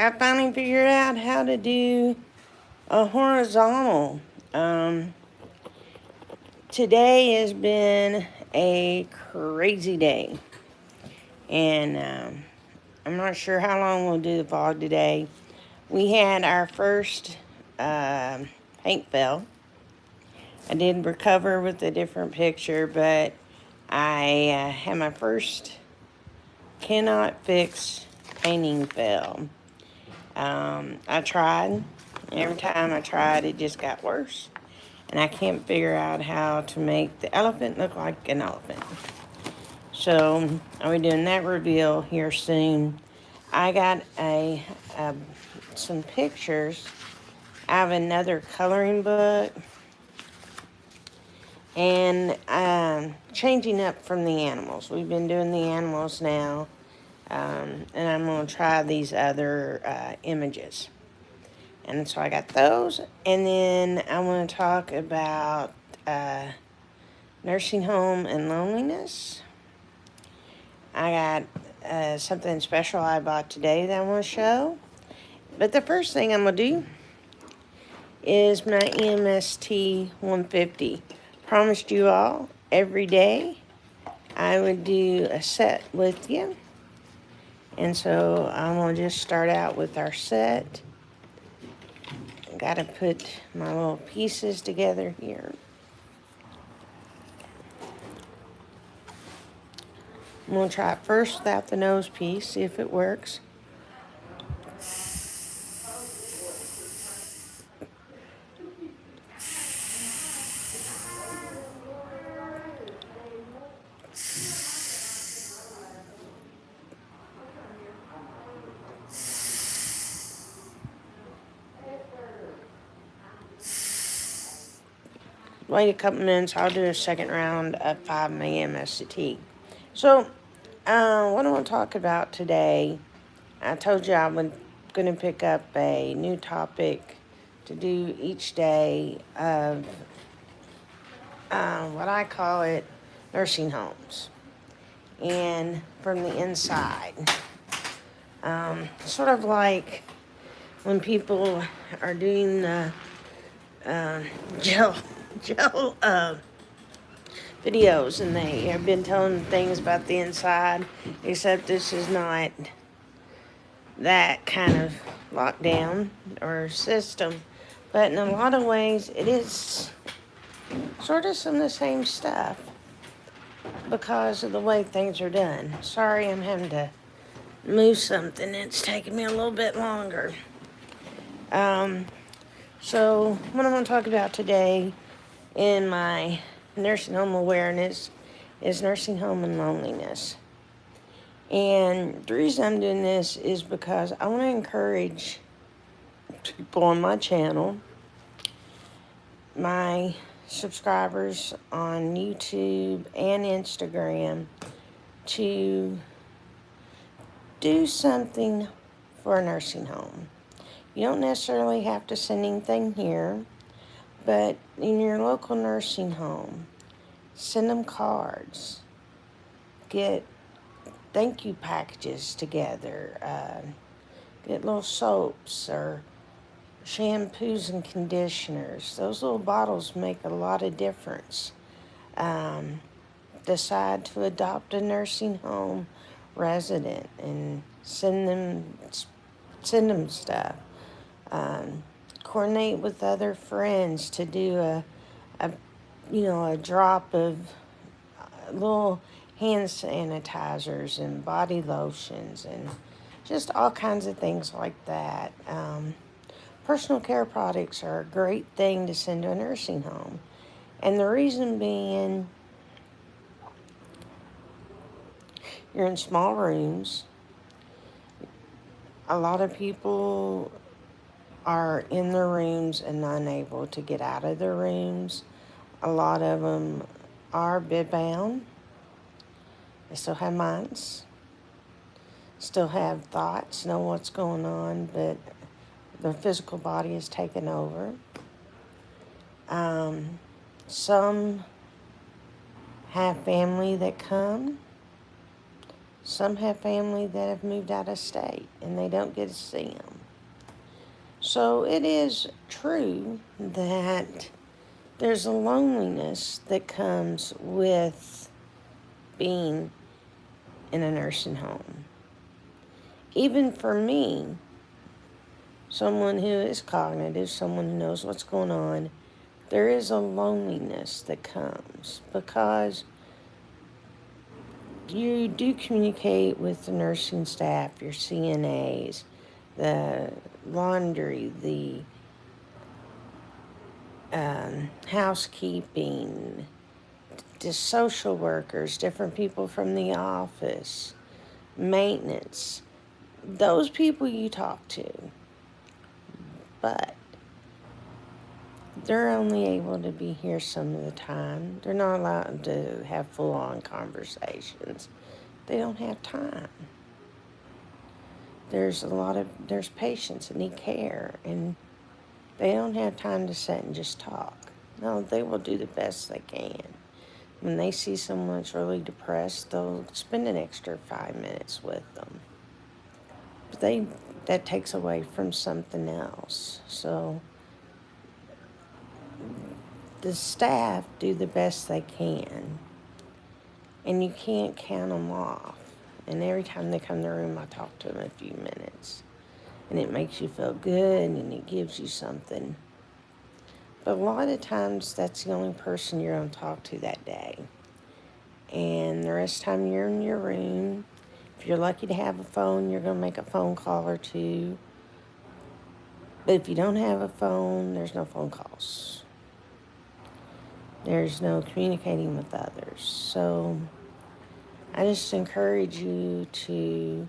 I finally figured out how to do a horizontal. Today has been a crazy day, and I'm not sure how long we'll do the vlog today. We had our first paint fail. I did recover with a different picture, but I had my first cannot fix painting fail. I tried. Every time I tried, it just got worse. And I can't figure out how to make the elephant look like an elephant. So, I'll be doing that reveal here soon. I got some pictures. I have another coloring book. And changing up from the animals. We've been doing the animals now. And I'm going to try these other images. And so I got those. And then I want to talk about nursing home and loneliness. I got something special I bought today that I want to show. But the first thing I'm going to do is my EMST 150. Promised you all every day I would do a set with you. And so I'm going to just start out with our set. Got to put my little pieces together here. I'm going to try it first without the nose piece, see if it works. Wait a couple minutes, I'll do a second round of 5 a.m. SCT. So, what I want to talk about today, I told you I was going to pick up a new topic to do each day of what I call it nursing homes. And from the inside. Sort of like when people are doing gel videos and they have been telling things about the inside, except this is not that kind of lockdown or system, but in a lot of ways it is sort of some of the same stuff because of the way things are done. Sorry, I'm having to move something. It's taking me a little bit longer. So what I'm going to talk about today in my nursing home awareness is nursing home and loneliness. And the reason I'm doing this is because I want to encourage people on my channel, my subscribers on YouTube and Instagram, to do something for a nursing home. You don't necessarily have to send anything here, but in your local nursing home, send them cards. Get thank you packages together. Get little soaps or shampoos and conditioners. Those little bottles make a lot of difference. Decide to adopt a nursing home resident and send them stuff. Coordinate with other friends to do a drop of little hand sanitizers and body lotions and just all kinds of things like that. Personal care products are a great thing to send to a nursing home. And the reason being, you're in small rooms. A lot of people are in their rooms and unable to get out of their rooms. A lot of them are bedbound. They still have minds, still have thoughts, know what's going on, but the physical body is taken over. Some have family that come. Some have family that have moved out of state and they don't get to see them. So it is true that there's a loneliness that comes with being in a nursing home. Even for me, someone who is cognitive, someone who knows what's going on, there is a loneliness that comes because you do communicate with the nursing staff, your CNAs, the laundry, the housekeeping, the social workers, different people from the office, maintenance. Those people you talk to. But they're only able to be here some of the time. They're not allowed to have full-on conversations. They don't have time. There's patients that need care, and they don't have time to sit and just talk. No, they will do the best they can. When they see someone that's really depressed, they'll spend an extra 5 minutes with them. But that takes away from something else. So the staff do the best they can, and you can't count them off. And every time they come in the room, I talk to them a few minutes. And it makes you feel good, and it gives you something. But a lot of times, that's the only person you're going to talk to that day. And the rest of the time you're in your room. If you're lucky to have a phone, you're going to make a phone call or two. But if you don't have a phone, there's no phone calls. There's no communicating with others. So I just encourage you to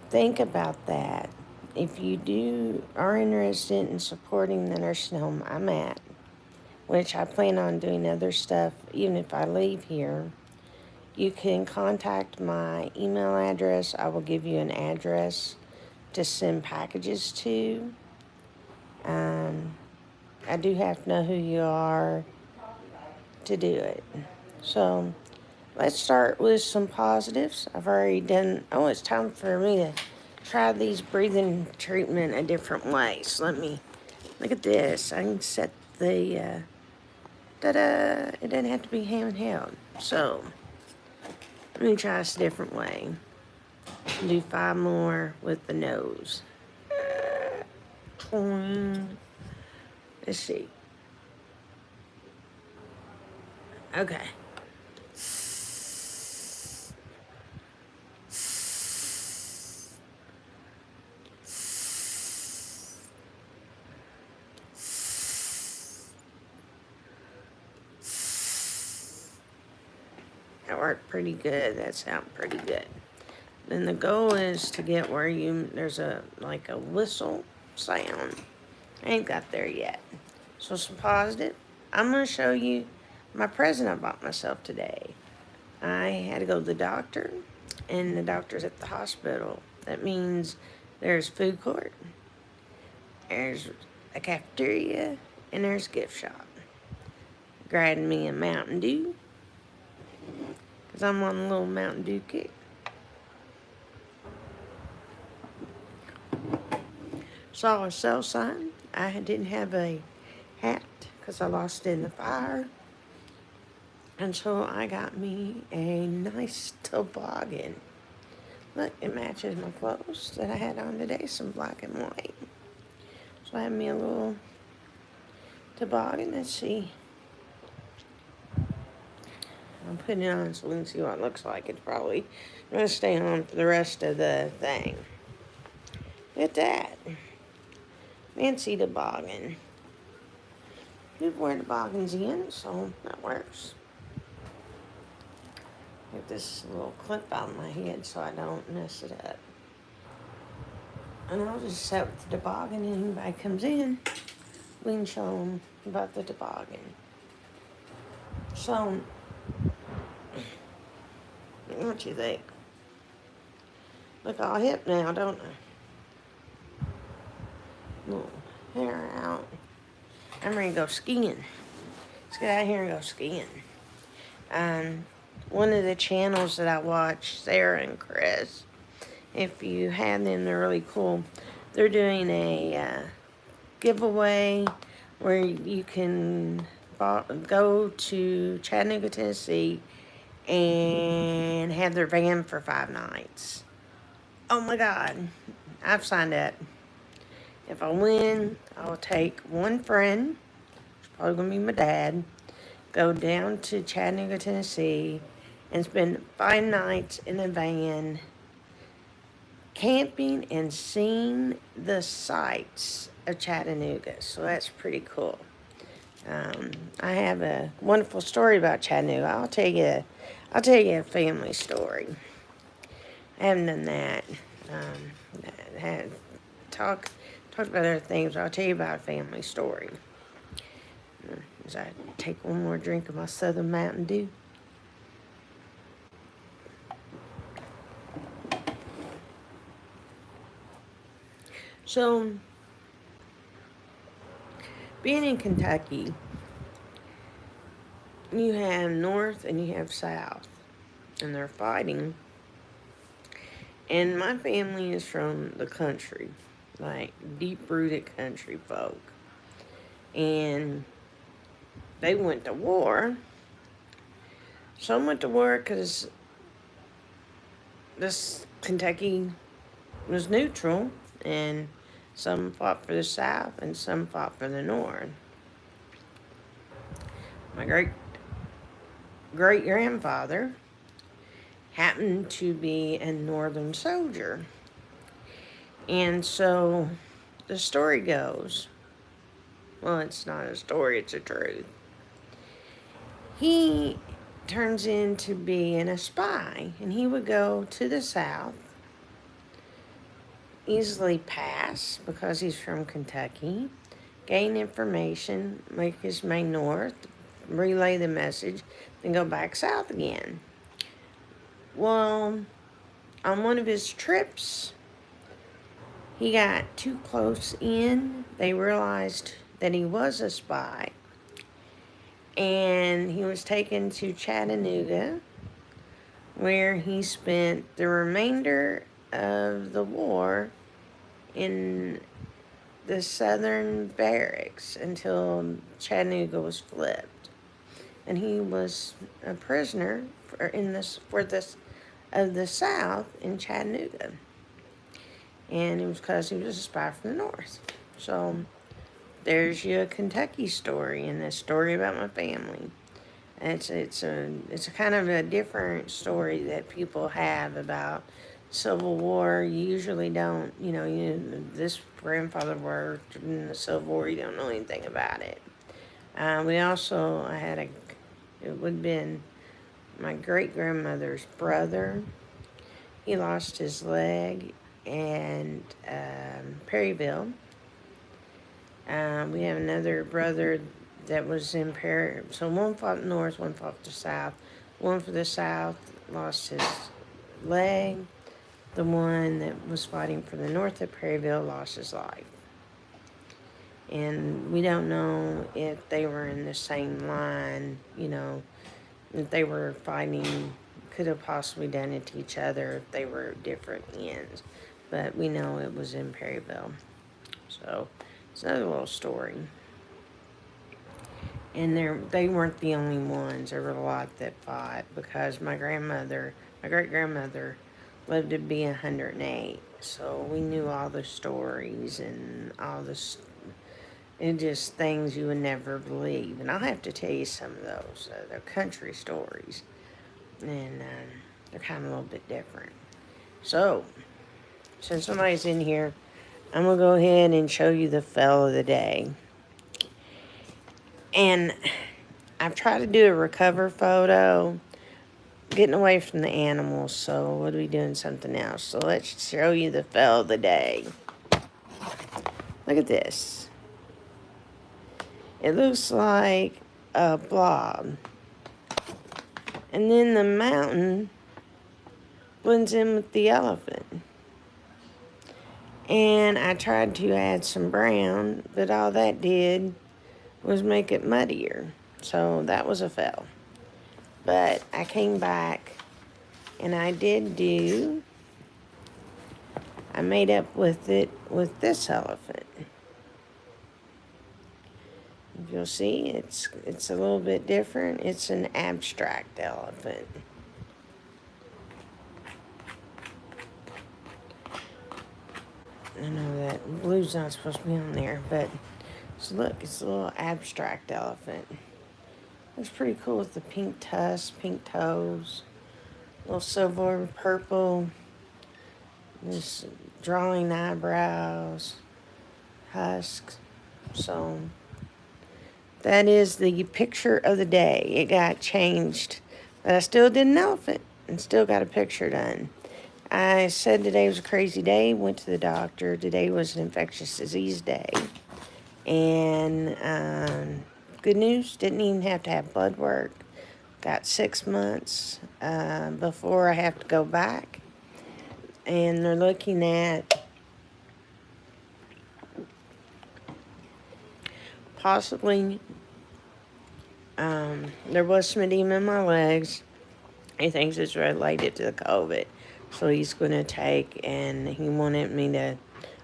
think about that. If you are interested in supporting the nursing home I'm at, which I plan on doing other stuff even if I leave here, you can contact my email address. I will give you an address to send packages to. I do have to know who you are to do it. So let's start with some positives. I've already done, it's time for me to try these breathing treatment a different way. So let me, look at this. I can set the, ta-da, it doesn't have to be handheld. So let me try this a different way. Do 5 more with the nose. Let's see. Okay. That worked pretty good. That sounded pretty good. Then the goal is to get where there's like a whistle sound. I ain't got there yet. So some positive. I'm going to show you my present I bought myself today. I had to go to the doctor, and the doctor's at the hospital. That means there's food court, there's a cafeteria, and there's a gift shop. Grabbed me a Mountain Dew, because I'm on a little Mountain Dew kick. Saw a sale sign. I didn't have a hat because I lost it in the fire. And so I got me a nice toboggan. Look, it matches my clothes that I had on today, some black and white. So I have me a little toboggan. Let's see. I'll put it on so we can see what it looks like. It's probably going to stay on for the rest of the thing. Look at that. Fancy toboggan. People wear toboggans in, so that works. Get this little clip out of my head so I don't mess it up. And I'll just set with the toboggan, and anybody comes in, we can show them about the toboggan. So, what you think? Look all hip now, don't I? Little hair out. I'm ready to go skiing. Let's get out here and go skiing. one of the channels that I watch, Sarah and Chris. If you have them, they're really cool. They're doing a giveaway where you can go to Chattanooga, Tennessee and have their van for 5 nights. Oh my God, I've signed up. If I win, I'll take one friend, it's probably going to be my dad, go down to Chattanooga, Tennessee, and spend 5 nights in a van camping and seeing the sights of Chattanooga. So that's pretty cool. I have a wonderful story about Chattanooga. I'll tell you a family story. I haven't done that. I had talked about other things, but I'll tell you about a family story. As I take one more drink of my Southern Mountain Dew. So, being in Kentucky, you have North and you have South, and they're fighting. And my family is from the country, like deep-rooted country folk. And they went to war. Some went to war because this Kentucky was neutral, and some fought for the South and some fought for the North. My great-grandfather happened to be a Northern soldier. And so the story goes, well, it's not a story, it's a truth. He turns into being a spy, and he would go to the South, easily pass because he's from Kentucky, gain information, make his way north, relay the message, then go back south again. Well, on one of his trips, he got too close in. They realized that he was a spy, and he was taken to Chattanooga, where he spent the remainder of the war in the Southern barracks until Chattanooga was flipped. And he was a prisoner of the South in Chattanooga. And it was because he was a spy from the North. So there's your Kentucky story, and a story about my family. It's a kind of a different story that people have about Civil War. You usually don't, this grandfather worked in the Civil War, you don't know anything about it. It would have been my great-grandmother's brother. He lost his leg in Perryville. We have another brother that was in Perry. So one fought north, one fought the south. One for the south lost his leg. The one that was fighting for the north at Perryville lost his life. And we don't know if they were in the same line, if they were fighting, could have possibly done it to each other if they were different ends. But we know it was in Perryville. So it's another little story. And they weren't the only ones. There were a lot that fought because my great-grandmother, lived to be 108. So we knew all the stories and all this, and just things you would never believe. And I'll have to tell you some of those. They're country stories, and they're kind of a little bit different. So, since somebody's in here, I'm going to go ahead and show you the fell of the day. And I've tried to do a recover photo, getting away from the animals, so we'll be doing something else. So let's show you the fell of the day. Look at this. It looks like a blob. And then the mountain blends in with the elephant. And I tried to add some brown, but all that did was make it muddier. So that was a fail. But I came back and I made up with it with this elephant. If you'll see, it's a little bit different. It's an abstract elephant. I know that blue's not supposed to be on there, but so look, it's a little abstract elephant. Looks pretty cool with the pink tusks, pink toes, little silver, purple, this drawing eyebrows, husks. So that is the picture of the day. It got changed, but I still did an elephant and still got a picture done. I said today was a crazy day, went to the doctor. Today was an infectious disease day. And good news, didn't even have to have blood work. Got 6 months before I have to go back. And they're looking at possibly, there was some edema in my legs. He thinks it's related to the COVID. So he's going to take, and he wanted me to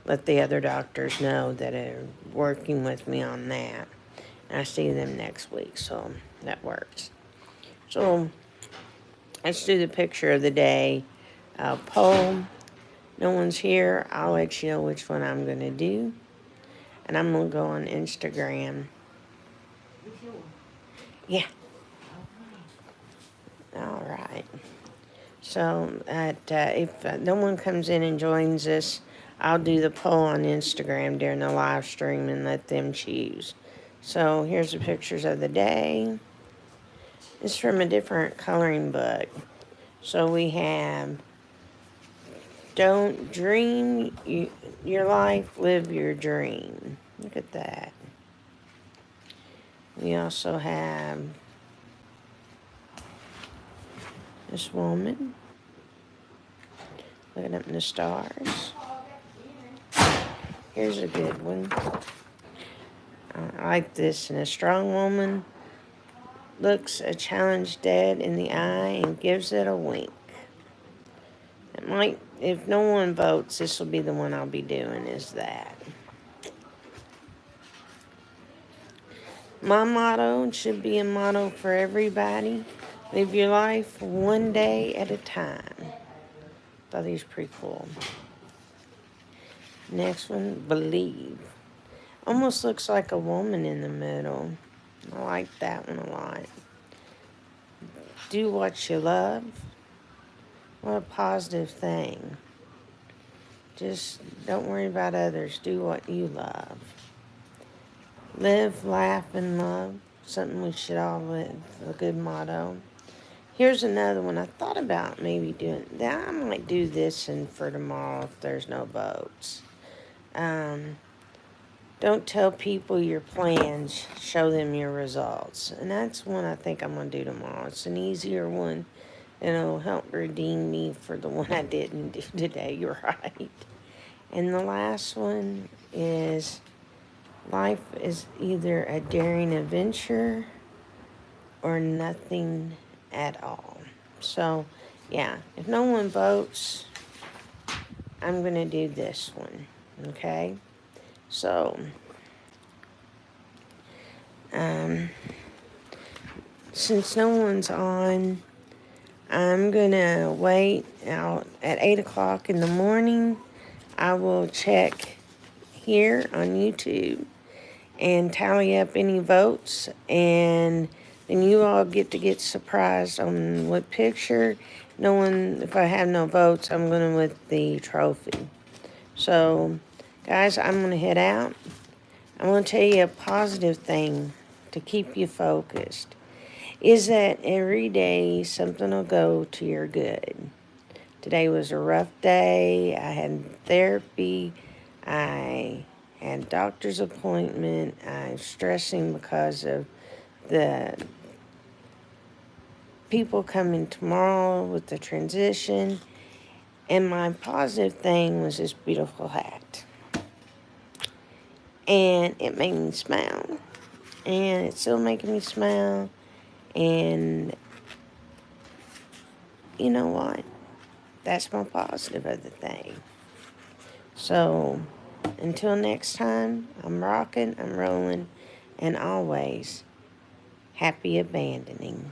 let the other doctors know that are working with me on that. And I see them next week, so that works. So let's do the picture of the day. Poll. No one's here. I'll let you know which one I'm going to do. And I'm going to go on Instagram. Yeah. All right. So if no one comes in and joins us, I'll do the poll on Instagram during the live stream and let them choose. So here's the pictures of the day. It's from a different coloring book. So we have Don't Dream Your Life, Live Your Dream. Look at that. We also have this woman looking up in the stars. Here's a good one. I like this. And a strong woman looks a challenge dead in the eye and gives it a wink. It might, if no one votes, this will be the one I'll be doing, is that. My motto should be a motto for everybody. Live your life one day at a time. Thought he was pretty cool. Next one, believe. Almost looks like a woman in the middle. I like that one a lot. Do what you love. What a positive thing. Just don't worry about others. Do what you love. Live, laugh, and love. Something we should all live. A good motto. Here's another one. I thought about maybe doing that. I might do this and for tomorrow if there's no votes. Don't tell people your plans. Show them your results. And that's one I think I'm going to do tomorrow. It's an easier one. And it'll help redeem me for the one I didn't do today. You're right. And the last one is life is either a daring adventure or nothing at all. So, yeah, if no one votes, I'm going to do this one, okay? So, since no one's on, I'm going to wait out at 8 o'clock in the morning. I will check here on YouTube and tally up any votes, and then you all get surprised on what picture. No one, if I have no votes, I'm going with the trophy. So, guys, I'm going to head out. I'm going to tell you a positive thing to keep you focused. Is that every day something will go to your good. Today was a rough day. I had therapy. I had doctor's appointment. I'm stressing because of the people coming tomorrow with the transition. And my positive thing was this beautiful hat. And it made me smile. And it's still making me smile. And you know what? That's my positive of the thing. So, until next time, I'm rocking, I'm rolling, and always happy abandoning.